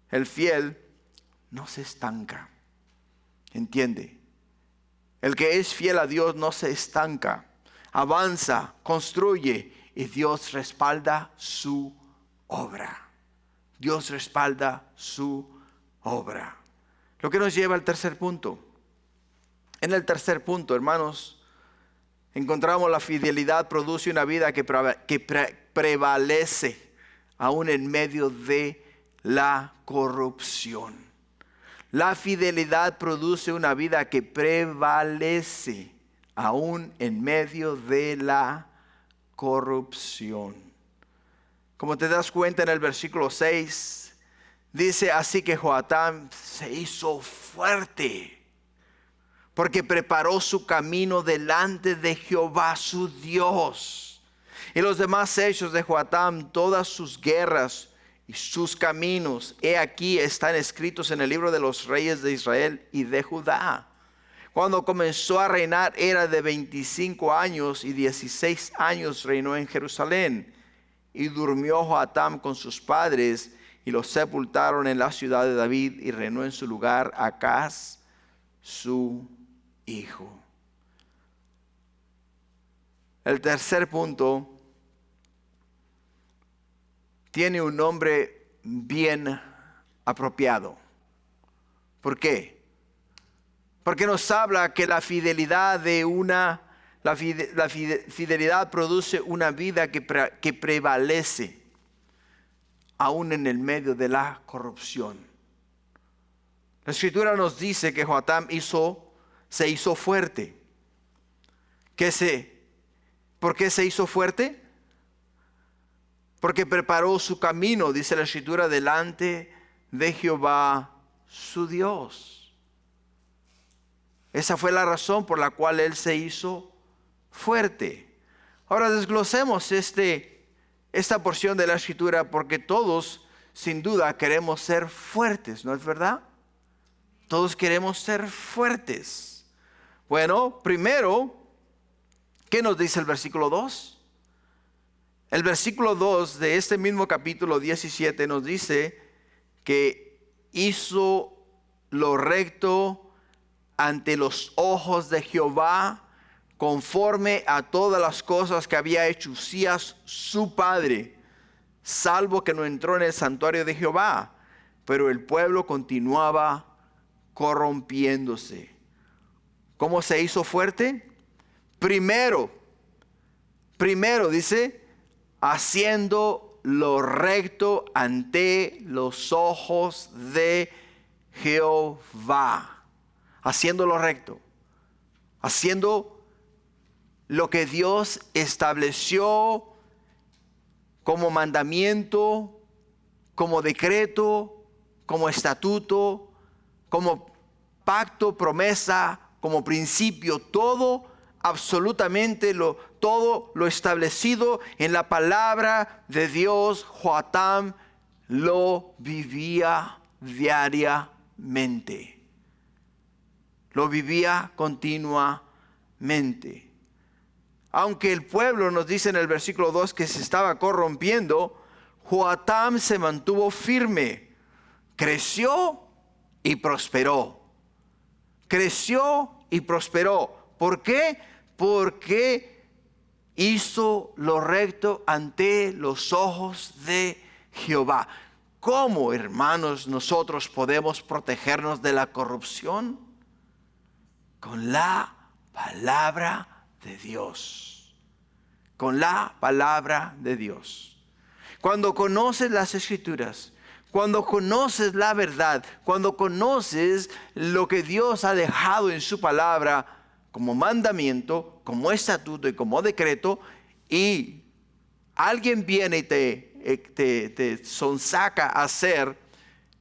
El fiel no se estanca. ¿Entiende? El que es fiel a Dios no se estanca. Avanza, construye y Dios respalda su obra. Dios respalda su obra. Lo que nos lleva al tercer punto. En el tercer punto, hermanos, encontramos la fidelidad produce una vida que prevalece aún en medio de la corrupción. La fidelidad produce una vida que prevalece aún en medio de la corrupción. Como te das cuenta en el versículo 6, dice, así que Joatam se hizo fuerte, porque preparó su camino delante de Jehová su Dios. Y los demás hechos de Joatam, todas sus guerras y sus caminos, he aquí están escritos en el libro de los reyes de Israel y de Judá. Cuando comenzó a reinar era de 25 años y 16 años reinó en Jerusalén. Y durmió Joatam con sus padres y los sepultaron en la ciudad de David, y reinó en su lugar Acaz, su hijo. El tercer punto tiene un nombre bien apropiado. ¿Por qué? Porque nos habla que la fidelidad fidelidad produce una vida que prevalece aún en el medio de la corrupción. La Escritura nos dice que Joatam se hizo fuerte. ¿Por qué se hizo fuerte? Porque preparó su camino, dice la Escritura, delante de Jehová su Dios. Esa fue la razón por la cual él se hizo fuerte. Ahora desglosemos esta porción de la Escritura, porque todos sin duda queremos ser fuertes, ¿no es verdad? Todos queremos ser fuertes. Bueno, primero, ¿qué nos dice el versículo 2? El versículo 2 de este mismo capítulo 17 nos dice que hizo lo recto ante los ojos de Jehová, conforme a todas las cosas que había hecho Usías su padre, salvo que no entró en el santuario de Jehová. Pero el pueblo continuaba corrompiéndose. ¿Cómo se hizo fuerte? Primero dice, haciendo lo recto ante los ojos de Jehová. Haciendo lo recto, haciendo lo que Dios estableció como mandamiento, como decreto, como estatuto, como pacto, promesa, como principio, todo, absolutamente todo lo establecido en la palabra de Dios, Joatam lo vivía diariamente. Lo vivía continuamente. Aunque el pueblo, nos dice en el versículo 2, que se estaba corrompiendo, Joatam se mantuvo firme, creció y prosperó. Creció y prosperó. ¿Por qué? Porque hizo lo recto ante los ojos de Jehová. ¿Cómo, hermanos, nosotros podemos protegernos de la corrupción? Con la palabra de Dios. Con la palabra de Dios. Cuando conoces las Escrituras, cuando conoces la verdad, cuando conoces lo que Dios ha dejado en su palabra como mandamiento, como estatuto y como decreto, y alguien viene y te sonsaca a hacer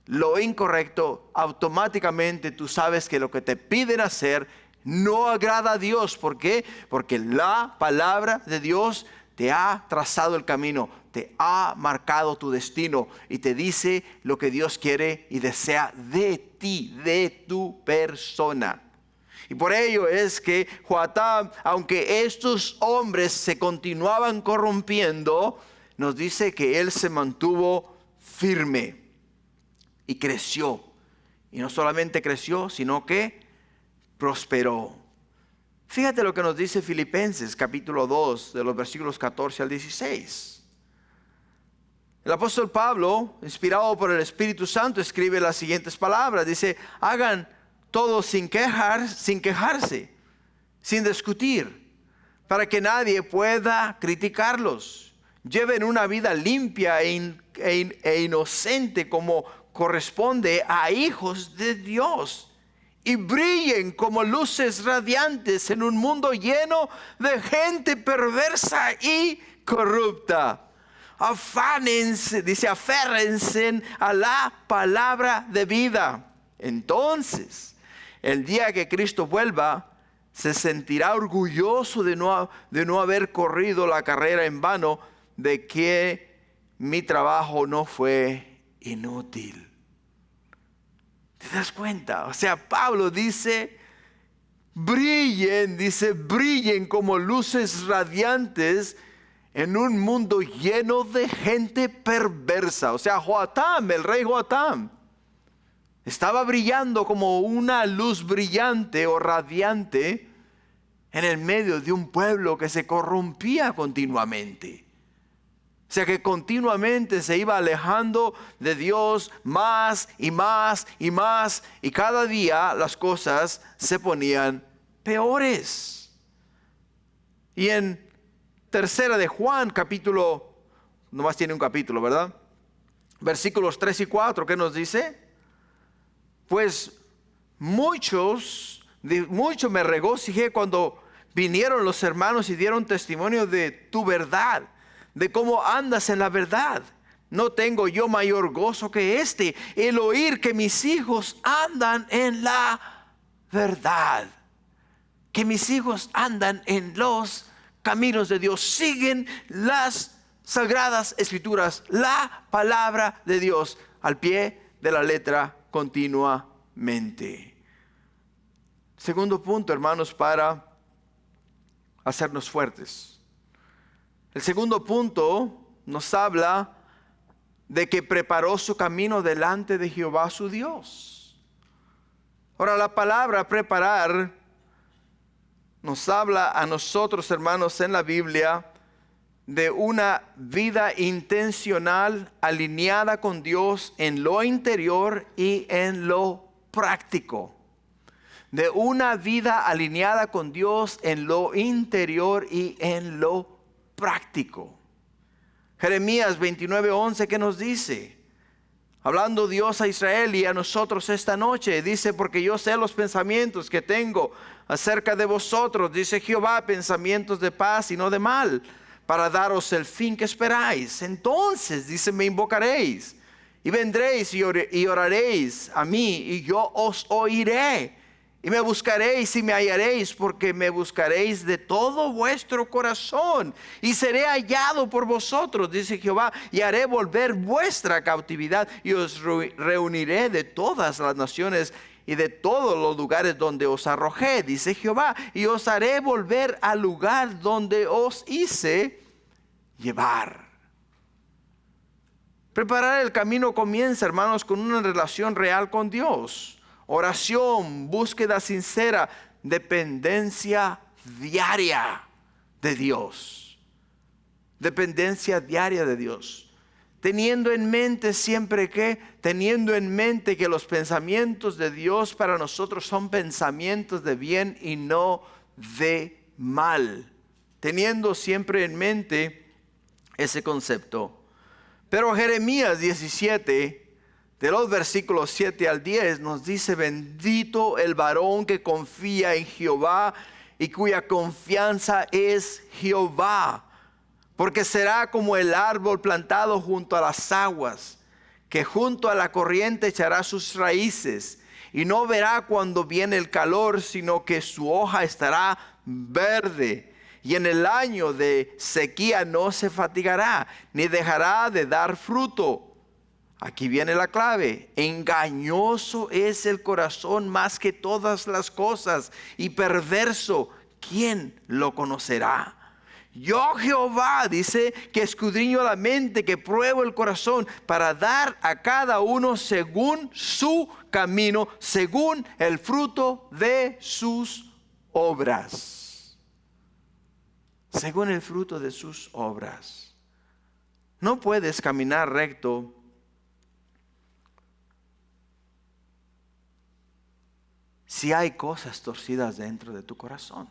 lo incorrecto, automáticamente tú sabes que lo que te piden hacer no agrada a Dios. ¿Por qué? Porque la palabra de Dios te ha trazado el camino, te ha marcado tu destino y te dice lo que Dios quiere y desea de ti, de tu persona. Y por ello es que Joatam, aunque estos hombres se continuaban corrompiendo, nos dice que él se mantuvo firme y creció. Y no solamente creció, sino que prosperó. Fíjate lo que nos dice Filipenses capítulo 2, de los versículos 14 al 16. El apóstol Pablo, inspirado por el Espíritu Santo, escribe las siguientes palabras. Dice, hagan todo sin quejarse, sin discutir, para que nadie pueda criticarlos. Lleven una vida limpia e inocente como corresponde a hijos de Dios. Y brillen como luces radiantes en un mundo lleno de gente perversa y corrupta. Afánense, dice, aférrense a la palabra de vida. Entonces, el día que Cristo vuelva, se sentirá orgulloso de no haber corrido la carrera en vano, de que mi trabajo no fue inútil. ¿Te das cuenta? O sea, Pablo dice, brillen como luces radiantes en un mundo lleno de gente perversa. O sea, Joatam, el rey Joatam, estaba brillando como una luz brillante o radiante en el medio de un pueblo que se corrompía continuamente. O sea que continuamente se iba alejando de Dios más y más y más. Y cada día las cosas se ponían peores. Y en tercera de Juan, capítulo, nomás tiene un capítulo, ¿verdad? Versículos 3 y 4, ¿qué nos dice? Pues mucho me regocijé cuando vinieron los hermanos y dieron testimonio de tu verdad, de cómo andas en la verdad. No tengo yo mayor gozo que este, el oír que mis hijos andan en la verdad. Que mis hijos andan en los caminos de Dios, siguen las sagradas escrituras, la palabra de Dios al pie de la letra continuamente. Segundo punto, hermanos, para hacernos fuertes. El segundo punto nos habla de que preparó su camino delante de Jehová su Dios. Ahora, la palabra preparar nos habla a nosotros, hermanos, en la Biblia de una vida intencional alineada con Dios en lo interior y en lo práctico. De una vida alineada con Dios en lo interior y en lo práctico. Jeremías 29:11, ¿qué nos dice? Hablando Dios a Israel y a nosotros esta noche, dice, porque yo sé los pensamientos que tengo acerca de vosotros, dice Jehová, pensamientos de paz y no de mal, para daros el fin que esperáis. Entonces, dice, me invocaréis y vendréis y oraréis a mí y yo os oiré. Y me buscaréis y me hallaréis, porque me buscaréis de todo vuestro corazón. Y seré hallado por vosotros, dice Jehová, y haré volver vuestra cautividad. Y os reuniré de todas las naciones y de todos los lugares donde os arrojé, dice Jehová. Y os haré volver al lugar donde os hice llevar. Preparar el camino comienza, hermanos, con una relación real con Dios. Oración, búsqueda sincera, dependencia diaria de Dios. Dependencia diaria de Dios. Teniendo en mente siempre teniendo en mente que los pensamientos de Dios para nosotros son pensamientos de bien y no de mal. Teniendo siempre en mente ese concepto. Pero Jeremías 17, de los versículos 7 al 10, nos dice: bendito el varón que confía en Jehová y cuya confianza es Jehová. Porque será como el árbol plantado junto a las aguas, que junto a la corriente echará sus raíces, y no verá cuando viene el calor, sino que su hoja estará verde. Y en el año de sequía no se fatigará, ni dejará de dar fruto. Aquí viene la clave: engañoso es el corazón más que todas las cosas, y perverso, ¿quién lo conocerá? Yo, Jehová, dice, que escudriño la mente, que pruebo el corazón, para dar a cada uno según su camino, según el fruto de sus obras. Según el fruto de sus obras. No puedes caminar recto si hay cosas torcidas dentro de tu corazón.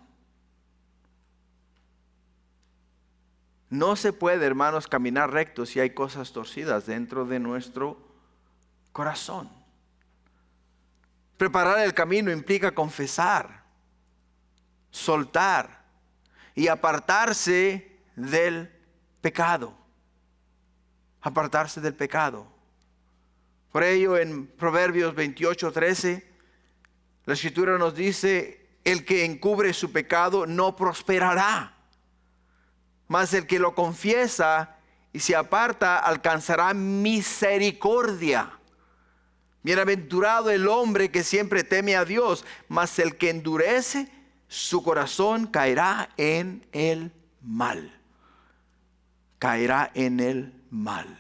No se puede, hermanos, caminar recto si hay cosas torcidas dentro de nuestro corazón. Preparar el camino implica confesar, soltar y apartarse del pecado. Apartarse del pecado. Por ello, en Proverbios 28:13, la Escritura nos dice: el que encubre su pecado no prosperará, mas el que lo confiesa y se aparta alcanzará misericordia. Bienaventurado el hombre que siempre teme a Dios, mas el que endurece su corazón caerá en el mal. Caerá en el mal.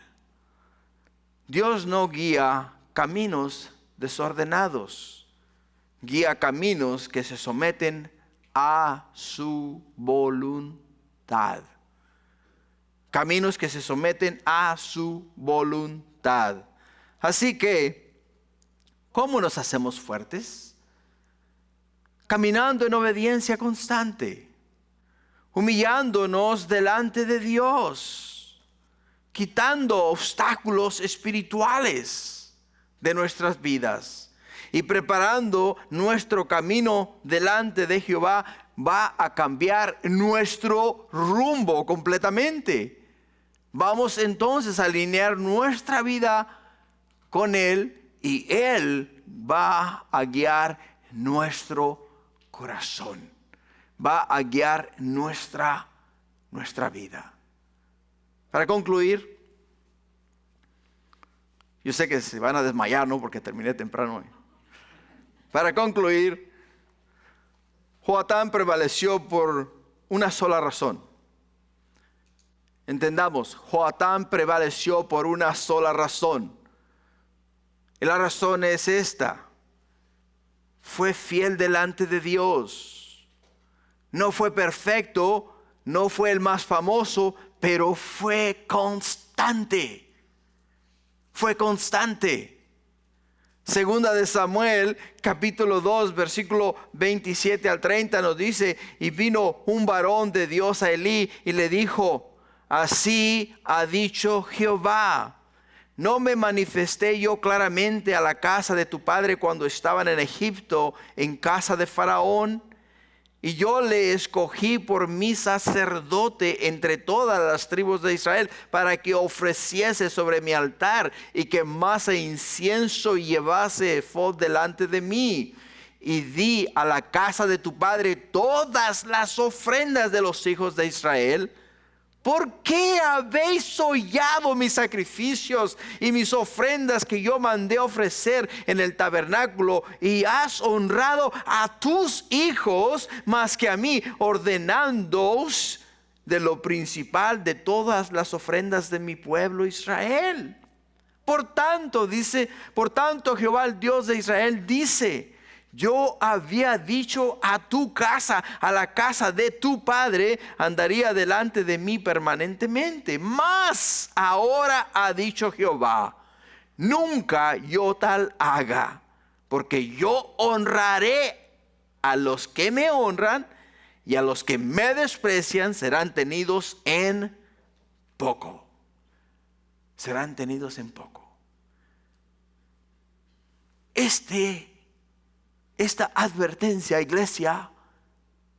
Dios no guía caminos desordenados, guía caminos que se someten a su voluntad. Caminos que se someten a su voluntad. Así que, ¿cómo nos hacemos fuertes? Caminando en obediencia constante, humillándonos delante de Dios, quitando obstáculos espirituales de nuestras vidas y preparando nuestro camino delante de Jehová. Va a cambiar nuestro rumbo completamente. Vamos entonces a alinear nuestra vida con Él y Él va a guiar nuestro corazón. Va a guiar nuestra vida. Para concluir, yo sé que se van a desmayar, ¿no? Porque terminé temprano hoy. Para concluir, Joatán prevaleció por una sola razón. Entendamos, Joatán prevaleció por una sola razón. Y la razón es esta: fue fiel delante de Dios. No fue perfecto, no fue el más famoso, pero fue constante. Fue constante. Segunda de Samuel, capítulo 2, versículo 27 al 30 nos dice: y vino un varón de Dios a Elí y le dijo: así ha dicho Jehová, ¿no me manifesté yo claramente a la casa de tu padre cuando estaban en Egipto, en casa de Faraón? Y yo le escogí por mi sacerdote entre todas las tribus de Israel, para que ofreciese sobre mi altar y quemase incienso y llevase efod delante de mí. Y di a la casa de tu padre todas las ofrendas de los hijos de Israel. ¿Por qué habéis hollado mis sacrificios y mis ofrendas que yo mandé ofrecer en el tabernáculo? Y has honrado a tus hijos más que a mí, ordenándoos de lo principal de todas las ofrendas de mi pueblo Israel. Por tanto, Jehová, el Dios de Israel, dice: Yo había dicho a tu casa, a la casa de tu padre, andaría delante de mí permanentemente. Mas ahora ha dicho Jehová, nunca yo tal haga, porque yo honraré a los que me honran, y a los que me desprecian serán tenidos en poco. Serán tenidos en poco. Esta advertencia, iglesia,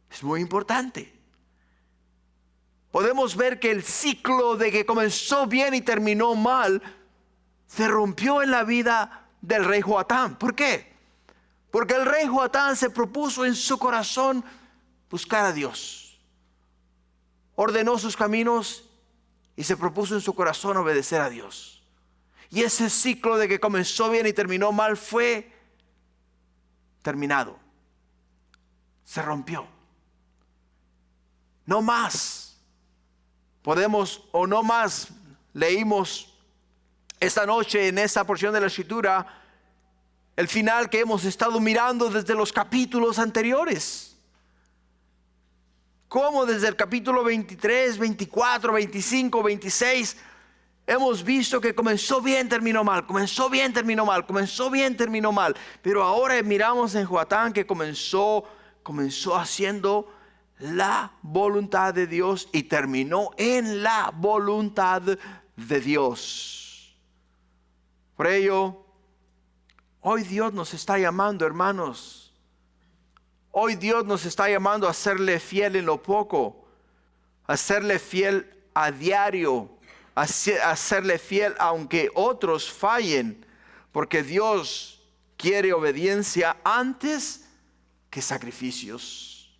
es muy importante. Podemos ver que el ciclo de que comenzó bien y terminó mal se rompió en la vida del rey Joatán. ¿Por qué? Porque el rey Joatán se propuso en su corazón buscar a Dios. Ordenó sus caminos y se propuso en su corazón obedecer a Dios. Y ese ciclo de que comenzó bien y terminó mal fue terminado. Se rompió. No más podemos, o no más leímos esta noche en esta porción de la Escritura el final que hemos estado mirando desde los capítulos anteriores. Como desde el capítulo 23, 24, 25, 26 hemos visto que comenzó bien, terminó mal, comenzó bien, terminó mal, comenzó bien, terminó mal. Pero ahora miramos en Joatán que comenzó haciendo la voluntad de Dios y terminó en la voluntad de Dios. Por ello, hoy Dios nos está llamando, hermanos. Hoy Dios nos está llamando a serle fiel en lo poco, a serle fiel a diario, a serle fiel aunque otros fallen, porque Dios quiere obediencia antes que sacrificios.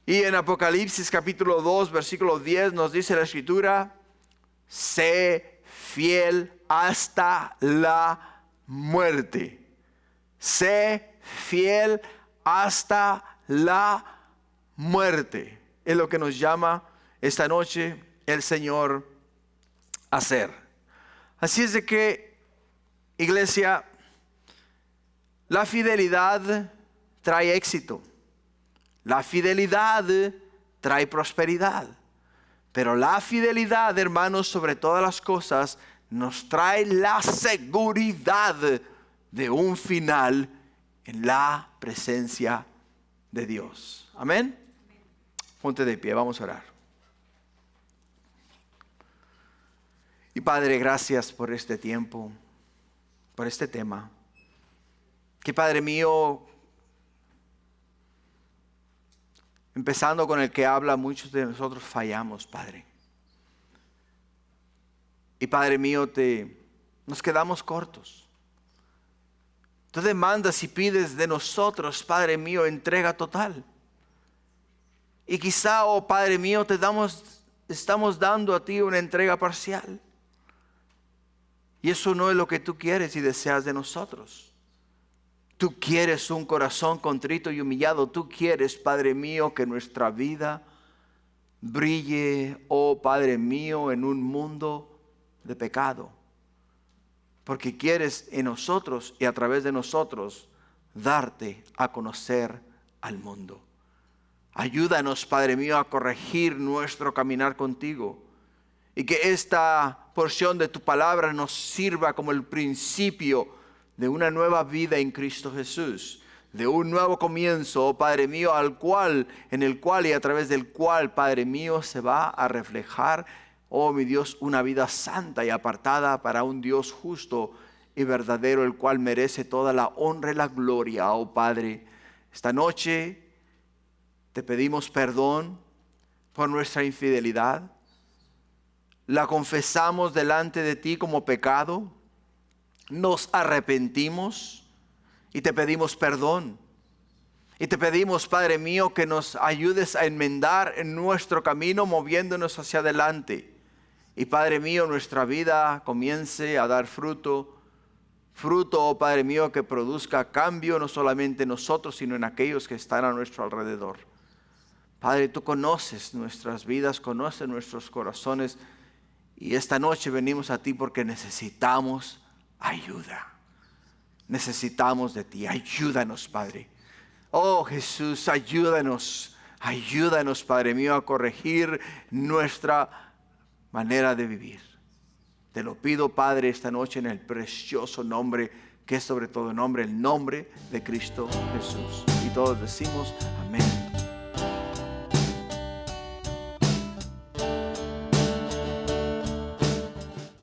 Y en Apocalipsis capítulo 2, versículo 10 nos dice la Escritura, sé fiel hasta la muerte. Sé fiel hasta la muerte. Es lo que nos llama esta noche el Señor a hacer. Así es de que, iglesia, la fidelidad trae éxito. La fidelidad trae prosperidad. Pero la fidelidad, hermanos, sobre todas las cosas, nos trae la seguridad de un final en la presencia de Dios. Amén. Ponte de pie, vamos a orar. Y Padre, gracias por este tiempo, por este tema. Que Padre mío, empezando con el que habla, muchos de nosotros fallamos, Padre. Y Padre mío, nos quedamos cortos. Tú demandas y pides de nosotros, Padre mío, entrega total. Y quizá, oh Padre mío, estamos dando a ti una entrega parcial. Y eso no es lo que tú quieres y deseas de nosotros. Tú quieres un corazón contrito y humillado. Tú quieres, Padre mío, que nuestra vida brille, oh Padre mío, en un mundo de pecado. Porque quieres en nosotros y a través de nosotros darte a conocer al mundo. Ayúdanos, Padre mío, a corregir nuestro caminar contigo. Y que esta porción de tu palabra nos sirva como el principio de una nueva vida en Cristo Jesús. De un nuevo comienzo, oh Padre mío, en el cual y a través del cual, Padre mío, se va a reflejar, oh mi Dios, una vida santa y apartada para un Dios justo y verdadero, el cual merece toda la honra y la gloria, oh Padre. Esta noche te pedimos perdón por nuestra infidelidad. La confesamos delante de ti como pecado. Nos arrepentimos y te pedimos perdón. Y te pedimos, Padre mío, que nos ayudes a enmendar en nuestro camino, moviéndonos hacia adelante. Y Padre mío, nuestra vida comience a dar fruto, oh Padre mío, que produzca cambio no solamente en nosotros, sino en aquellos que están a nuestro alrededor. Padre, tú conoces nuestras vidas, conoces nuestros corazones, y esta noche venimos a ti porque necesitamos ayuda. necesitamos de ti. Ayúdanos, Padre. Oh Jesús, ayúdanos. Ayúdanos, Padre mío, a corregir nuestra manera de vivir. Te lo pido, Padre, esta noche en el precioso nombre, que es sobre todo nombre, el nombre de Cristo Jesús. Y todos decimos amén.